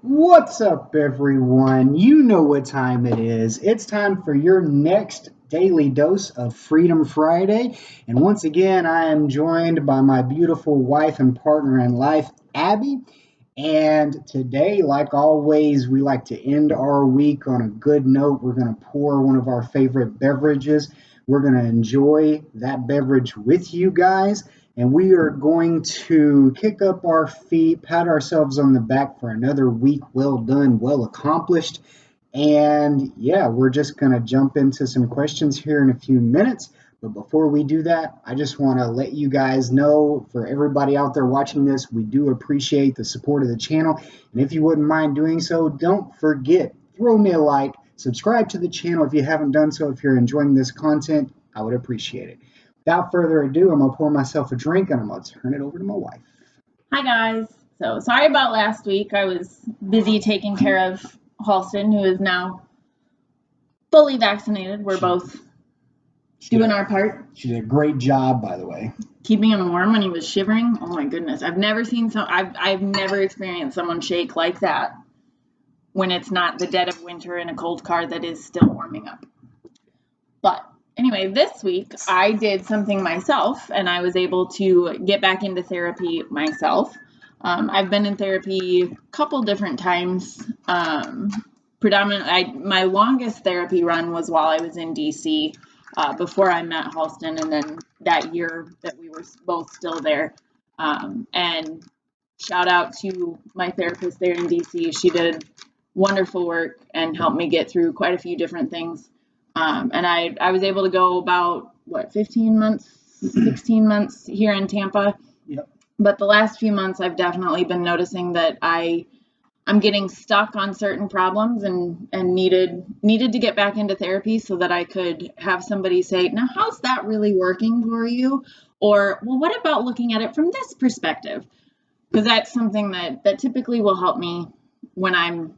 What's up, everyone? You know what time it is. It's time for your next daily dose of Freedom Friday. And once again, I am joined by my beautiful wife and partner in life, Abby. And today, like always, we like to end our week on a good note. We're going to pour one of our favorite beverages. We're going to enjoy that beverage with you guys. And we are going to kick up our feet, pat ourselves on the back for another week well done, well accomplished. And yeah, we're just going to jump into some questions here in a few minutes. But before we do that, I just want to let you guys know, for everybody out there watching this, we do appreciate the support of the channel. And if you wouldn't mind doing so, don't forget, throw me a like, subscribe to the channel if you haven't done so. If you're enjoying this content, I would appreciate it. Without further ado, I'm going to pour myself a drink and I'm going to turn it over to my wife. Hi guys. So sorry about last week. I was busy taking care of Halston, who is now fully vaccinated. We're both doing our part. She did a great job, by the way. Keeping him warm when he was shivering. Oh my goodness. I've never experienced someone shake like that when it's not the dead of winter in a cold car that is still warming up. But anyway, this week I did something myself and I was able to get back into therapy myself. I've been in therapy a couple different times. Predominantly, my longest therapy run was while I was in DC before I met Halston, and then that year that we were both still there. And shout out to my therapist there in DC. She did wonderful work and helped me get through quite a few different things. And I was able to go about, 15 months, 16 months here in Tampa. Yep. But the last few months, I've definitely been noticing that I'm getting stuck on certain problems and needed to get back into therapy so that I could have somebody say, now, how's that really working for you? Or, well, what about looking at it from this perspective? Because that's something that typically will help me when I'm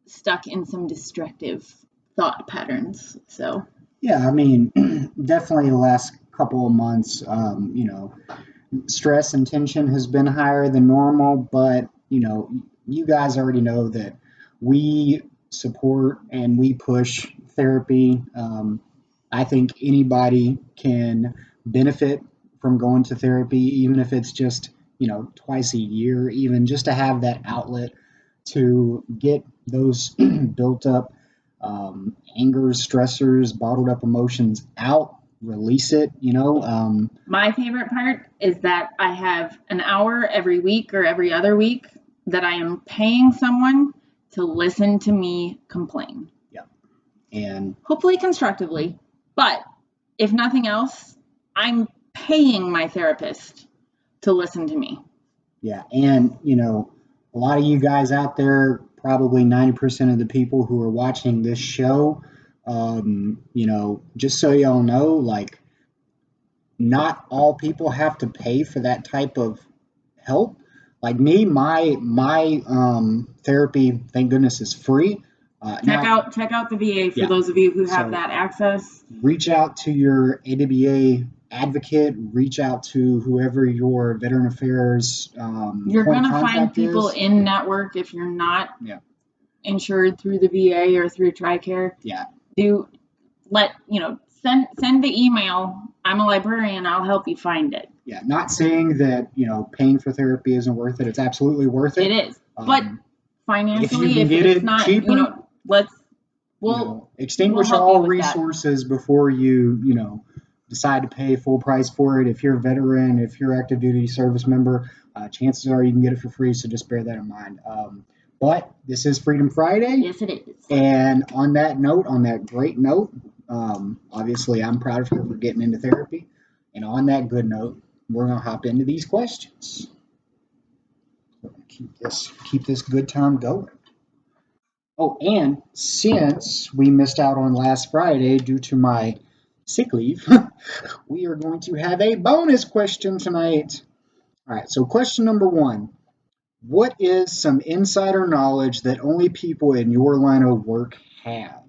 stuck in some destructive thought patterns. So yeah, I mean, definitely the last couple of months, stress and tension has been higher than normal, but you guys already know that we support and we push therapy. I think anybody can benefit from going to therapy, even if it's just twice a year, even just to have that outlet to get those built up angers, stressors, bottled up emotions out, release it. My favorite part is that I have an hour every week or every other week that I am paying someone to listen to me complain. Yeah. And hopefully constructively. But if nothing else, I'm paying my therapist to listen to me. Yeah. And, a lot of you guys out there, probably 90% of the people who are watching this show, just so y'all know, like, not all people have to pay for that type of help. Like me, my therapy, thank goodness, is free. Check out the VA for those of you who have that access. Reach out to your AWA advocate. Reach out to whoever your Veteran Affairs you're going to find people in network if you're not insured through the VA or through TRICARE. Yeah. Send the email. I'm a librarian. I'll help you find it. Yeah, not saying that paying for therapy isn't worth it. It's absolutely worth it. It is, but financially, if it's not cheaper, we'll extinguish all resources before you decide to pay full price for it. If you're a veteran, if you're an active duty service member, chances are you can get it for free. So just bear that in mind. But this is Freedom Friday. Yes, it is. And on that note, on that great note, obviously I'm proud of her for getting into therapy. And on that good note, we're going to hop into these questions. We're going to keep this good time going. Oh, and since we missed out on last Friday due to my sick leave, we are going to have a bonus question tonight. All right, so question number 1. What is some insider knowledge that only people in your line of work have?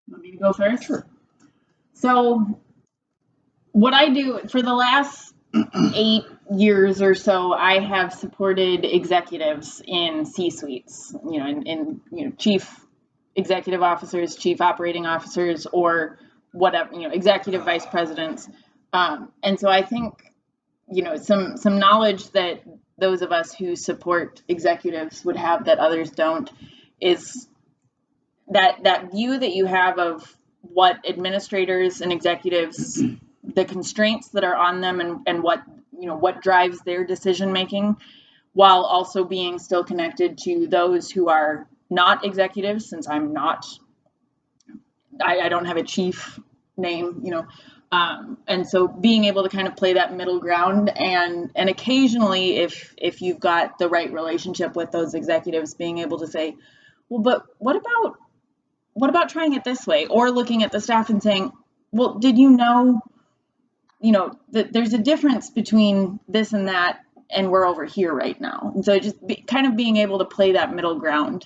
Want me to go first? Sure. So what I do for the last 8 years or so, I have supported executives in C-suites, chief executive officers, chief operating officers, or whatever, executive vice presidents. And so I think, some knowledge that those of us who support executives would have that others don't is that view that you have of what administrators and executives, the constraints that are on them, and what drives their decision making, while also being still connected to those who are not executives, since I don't have a chief name, and so being able to kind of play that middle ground, and occasionally, if you've got the right relationship with those executives, being able to say, well, but what about trying it this way, or looking at the staff and saying, well, did you know that there's a difference between this and that, and we're over here right now. And so just kind of being able to play that middle ground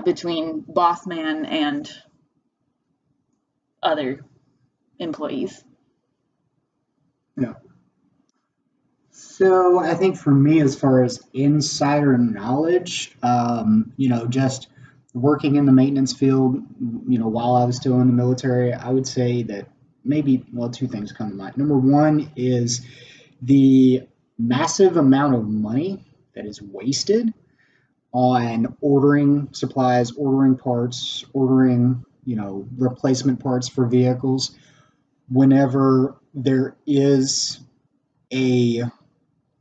between boss man and other employees. Yeah. So I think for me, as far as insider knowledge, just working in the maintenance field, while I was still in the military, I would say that maybe, well, two things come to mind. Number one is the massive amount of money that is wasted on ordering supplies, ordering parts, ordering, replacement parts for vehicles whenever there is a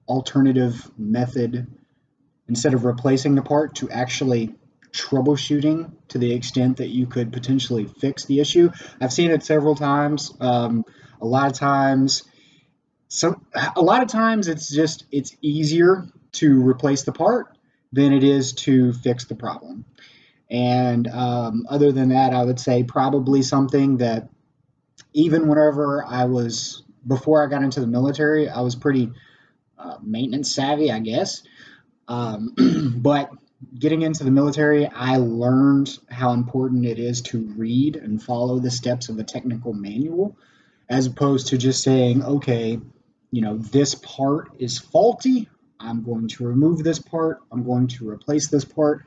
alternative method instead of replacing the part to actually troubleshooting to the extent that you could potentially fix the issue. I've seen it several times. A lot of times, it's easier to replace the part than it is to fix the problem. And other than that, I would say probably something that even before I got into the military, I was pretty maintenance savvy, I guess. But getting into the military, I learned how important it is to read and follow the steps of a technical manual, as opposed to just saying, okay, this part is faulty. I'm going to remove this part. I'm going to replace this part.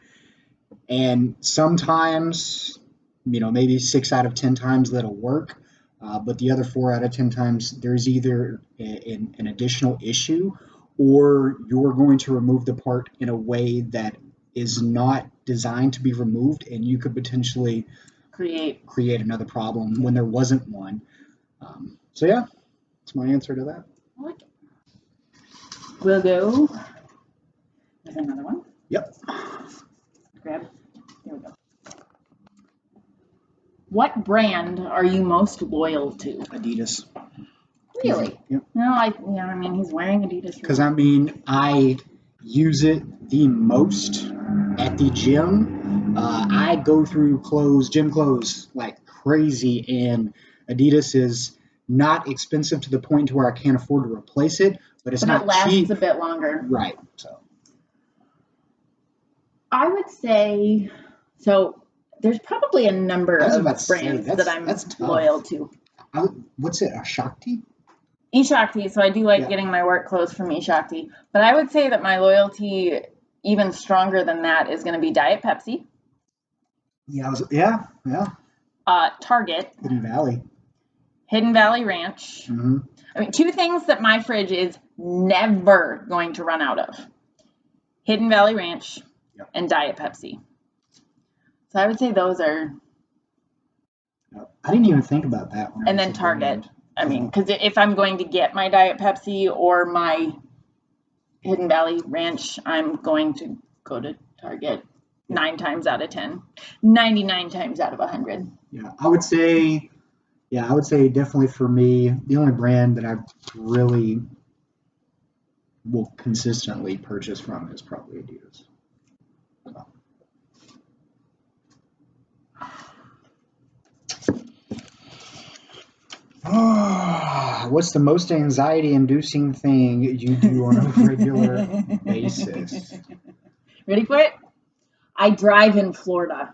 And sometimes, maybe 6 out of 10 times that'll work. But the other 4 out of 10 times, there's either an additional issue, or you're going to remove the part in a way that is not designed to be removed, and you could potentially create another problem when there wasn't one. So yeah, that's my answer to that. I like it. We'll go with another one. Yep. Grab. Here we go. What brand are you most loyal to? Adidas. Really? Yep. No, he's wearing Adidas. Because I use it the most at the gym. I go through gym clothes like crazy, and Adidas is not expensive to the point to where I can't afford to replace it, but it's not it lasts cheap. A bit longer. Right. So I would say so. There's probably a number of brands that I'm loyal to. What's it? A Shakti? eShakti. So I do like getting my work clothes from eShakti. But I would say that my loyalty, even stronger than that, is going to be Diet Pepsi. Yeah. Target. Hidden Valley Ranch. Mm-hmm. Two things that my fridge is never going to run out of: Hidden Valley Ranch and Diet Pepsi. So I would say those are. I didn't even think about that one. And then Target. Because if I'm going to get my Diet Pepsi or my Hidden Valley Ranch, I'm going to go to Target 9 times out of 10, 99 times out of 100. Yeah, I would say definitely for me, the only brand that I really will consistently purchase from is probably Adidas. What's the most anxiety-inducing thing you do on a regular basis? Ready for it? I drive in Florida.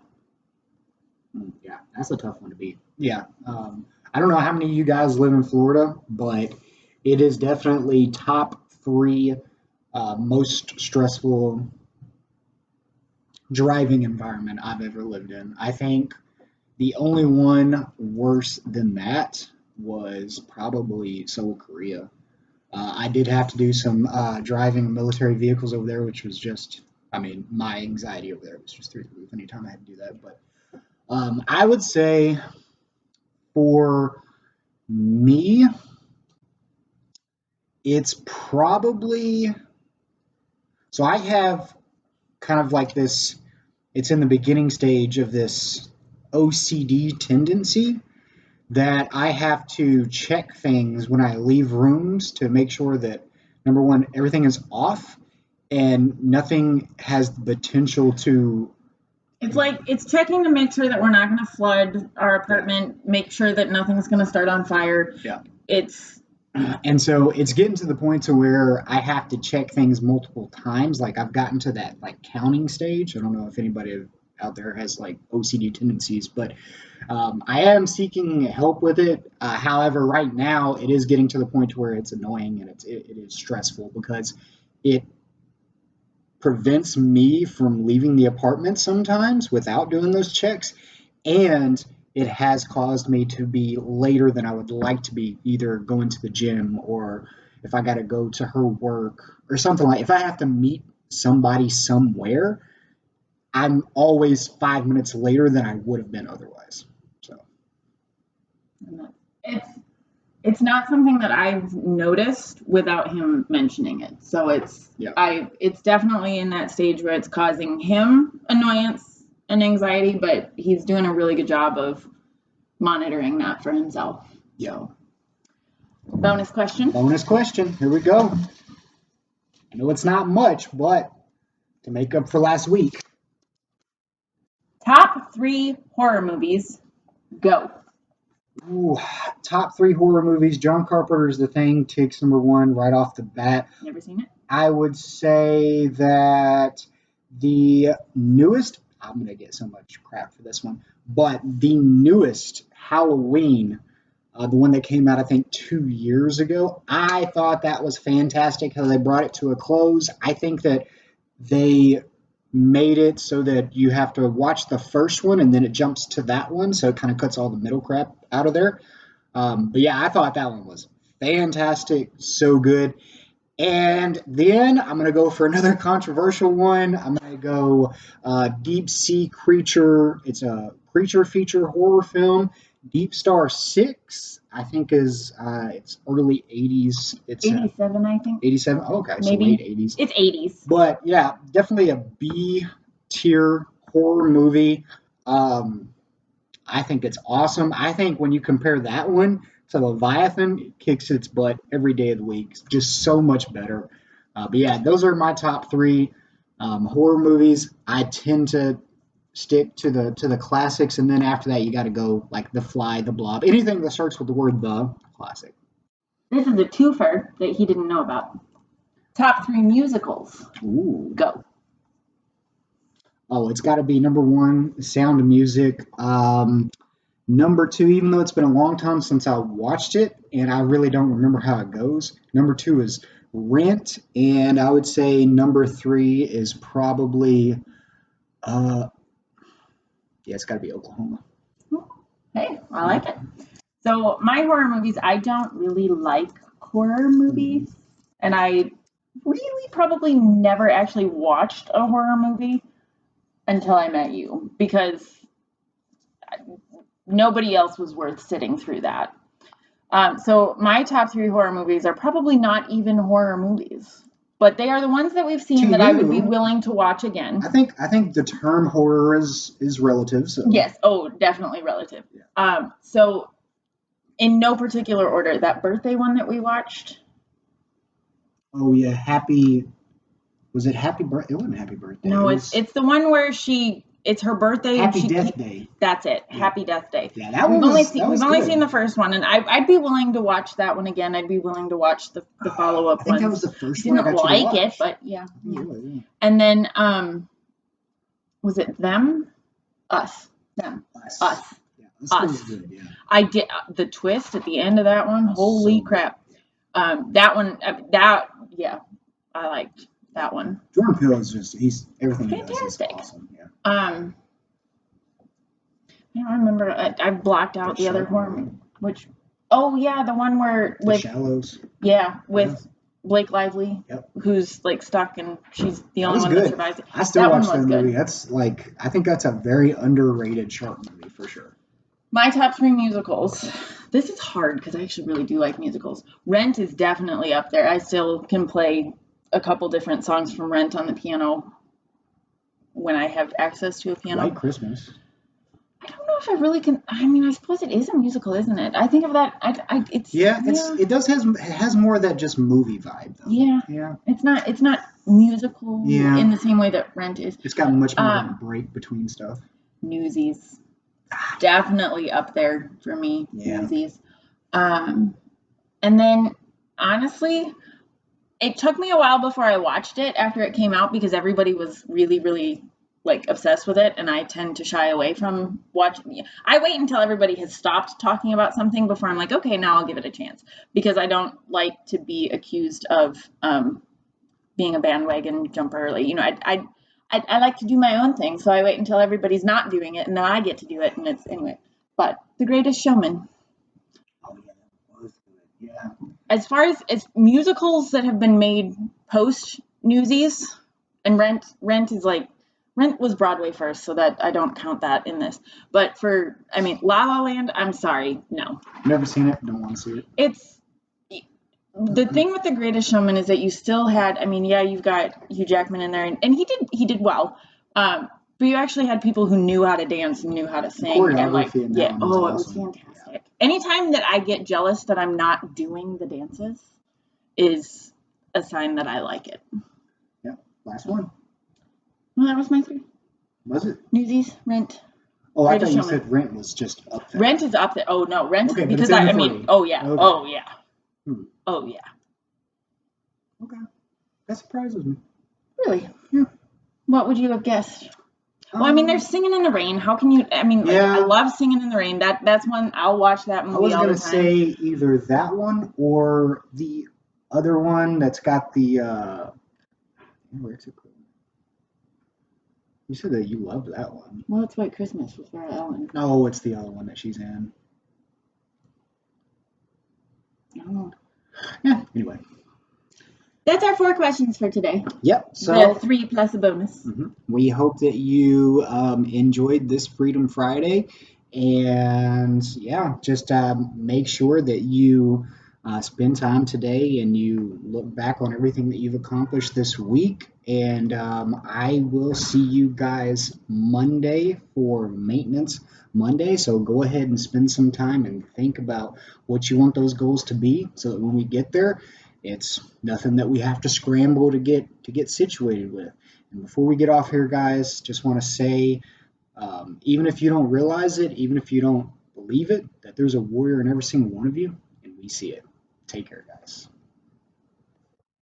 Yeah, that's a tough one to beat. Yeah. I don't know how many of you guys live in Florida, but It is definitely top three most stressful driving environment I've ever lived in. I think the only one worse than that was probably Seoul, Korea. I did have to do some driving military vehicles over there, which was just, I mean, my anxiety over there was just through the roof anytime I had to do that. But I would say for me, it's probably, so I have kind of like this, it's in the beginning stage of this OCD tendency that I have to check things when I leave rooms to make sure that number one, everything is off and nothing has the potential to. It's like it's checking to make sure that we're not going to flood our Yeah. apartment, make sure that nothing's going to start on fire. Yeah. It's And so it's getting to the point to where I have to check things multiple times. Like I've gotten to that like counting stage. I don't know if anybody out there has like OCD tendencies, but I am seeking help with it. However, right now it is getting to the point where it's annoying and it is stressful because it prevents me from leaving the apartment sometimes without doing those checks, and it has caused me to be later than I would like to be, either going to the gym or if I got to go to her work or something. Like if I have to meet somebody somewhere, I'm always 5 minutes later than I would have been otherwise. So it's it's not something that I've noticed without him mentioning it. So it's definitely in that stage where it's causing him annoyance and anxiety, but he's doing a really good job of monitoring that for himself. Yeah. So, bonus question. Bonus question. Here we go. I know it's not much, but to make up for last week. Top 3 horror movies. Go. Ooh, top 3 horror movies. John Carpenter's The Thing takes number 1 right off the bat. Never seen it. I would say that the newest, I'm going to get so much crap for this one, but the newest Halloween, the one that came out, I think, 2 years ago, I thought that was fantastic how they brought it to a close. I think that they made it so that you have to watch the first one and then it jumps to that one, so it kind of cuts all the middle crap out of there. But yeah, I thought that one was fantastic, so good. And then I'm going to go for another controversial one. I'm going to go Deep Sea Creature. It's a creature feature horror film. Deep Star 6, I think, is it's early 80s. It's 87, I think. 87? Oh, okay, Maybe. so late 80s. It's 80s. But yeah, definitely a B tier horror movie. I think it's awesome. I think when you compare that one to Leviathan, it kicks its butt every day of the week. It's just so much better. But yeah, those are my top 3 horror movies. I tend to stick to the classics, and then after that, you got to go like The Fly, The Blob, anything that starts with the word "the," classic. This is a twofer that he didn't know about. Top 3 musicals. Ooh. Go. Oh, it's got to be number 1, Sound of Music. Number 2, even though it's been a long time since I watched it, and I really don't remember how it goes. Number 2 is Rent, and I would say number 3 is probably, yeah, it's got to be Oklahoma. Hey, I like it. So my horror movies, I don't really like horror movies, and I really probably never actually watched a horror movie until I met you, because nobody else was worth sitting through that. So my top 3 horror movies are probably not even horror movies, but they are the ones that we've seen that I would be willing to watch again. I think the term horror is relative. So. Yes. Oh, definitely relative. Yeah. So in no particular order, that birthday one that we watched. Oh yeah, was it Happy Birthday? It wasn't Happy Birthday. No, it's the one where it's her birthday. Happy Death Day. That's it. Yeah. Happy Death Day. Yeah, that one we've only seen the first one, and I'd be willing to watch that one again. I'd be willing to watch the follow-up one. I think that was the first one. I didn't like it, but yeah. Yeah. And then was it them? Us. Them. Us. Yeah, this was good, yeah. I did the twist at the end of that one. Holy crap. That one, I liked that one. Jordan Peele is just everything he does is Fantastic. awesome. Yeah. I don't remember. I blocked out the other horror movie. Which, oh yeah, the one where The Shallows. Yeah, with Blake Lively, who's like stuck and she's the only one that survives it. I still watch that movie. That's like, I think that's a very underrated shark movie for sure. My top 3 musicals. This is hard because I actually really do like musicals. Rent is definitely up there. I still can play a couple different songs from Rent on the piano when I have access to a piano. White Christmas. I don't know if I really can. I mean, I suppose it is a musical, isn't it? I think of that. It has more of that just movie vibe though. Yeah. It's not musical in the same way that Rent is. It's got much more of a break between stuff. Newsies. Definitely up there for me. Yeah. Newsies. And then honestly, it took me a while before I watched it after it came out because everybody was really, really like obsessed with it, and I tend to shy away from watching. I wait until everybody has stopped talking about something before I'm like, okay, now I'll give it a chance, because I don't like to be accused of being a bandwagon jumper. Like, I like to do my own thing, so I wait until everybody's not doing it, and then I get to do it, and it's anyway. But The Greatest Showman. Oh yeah, that was good. Yeah. As far as musicals that have been made post Newsies, and Rent was Broadway first, so that I don't count that in this. But La La Land, I'm sorry, no. Never seen it, don't want to see it. It's the thing with The Greatest Showman is that you still had, you've got Hugh Jackman in there, and he did well. But you actually had people who knew how to dance and knew how to sing. Choreography and it was fantastic. Yeah. Anytime that I get jealous that I'm not doing the dances is a sign that I like it. Yeah, last one. Well, that was my 3. Was it? Newsies, Rent. Oh, I thought you said Rent was just up there. Rent is up there. Oh no, Rent. Okay, because oh yeah, okay. Oh yeah, oh yeah. Okay, that surprises me. Really? Yeah. What would you have guessed? Well, there's Singing in the Rain. How can you? I love Singing in the Rain. That's one I'll watch that movie all the time. I was gonna say either that one or the other one that's got the. Where's it called? You said that you loved that one. Well, it's White Christmas with Sarah Ellen. No, it's the other one that she's in. Oh. Yeah. Anyway. That's our 4 questions for today. Yep. So the 3 plus a bonus. We hope that you enjoyed this Freedom Friday, and just make sure that you spend time today and you look back on everything that you've accomplished this week. And I will see you guys Monday for Maintenance Monday. So go ahead and spend some time and think about what you want those goals to be, so that when we get there, it's nothing that we have to scramble to get situated with. And before we get off here, guys, just want to say, even if you don't realize it, even if you don't believe it, that there's a warrior in every single one of you, and we see it. Take care, guys.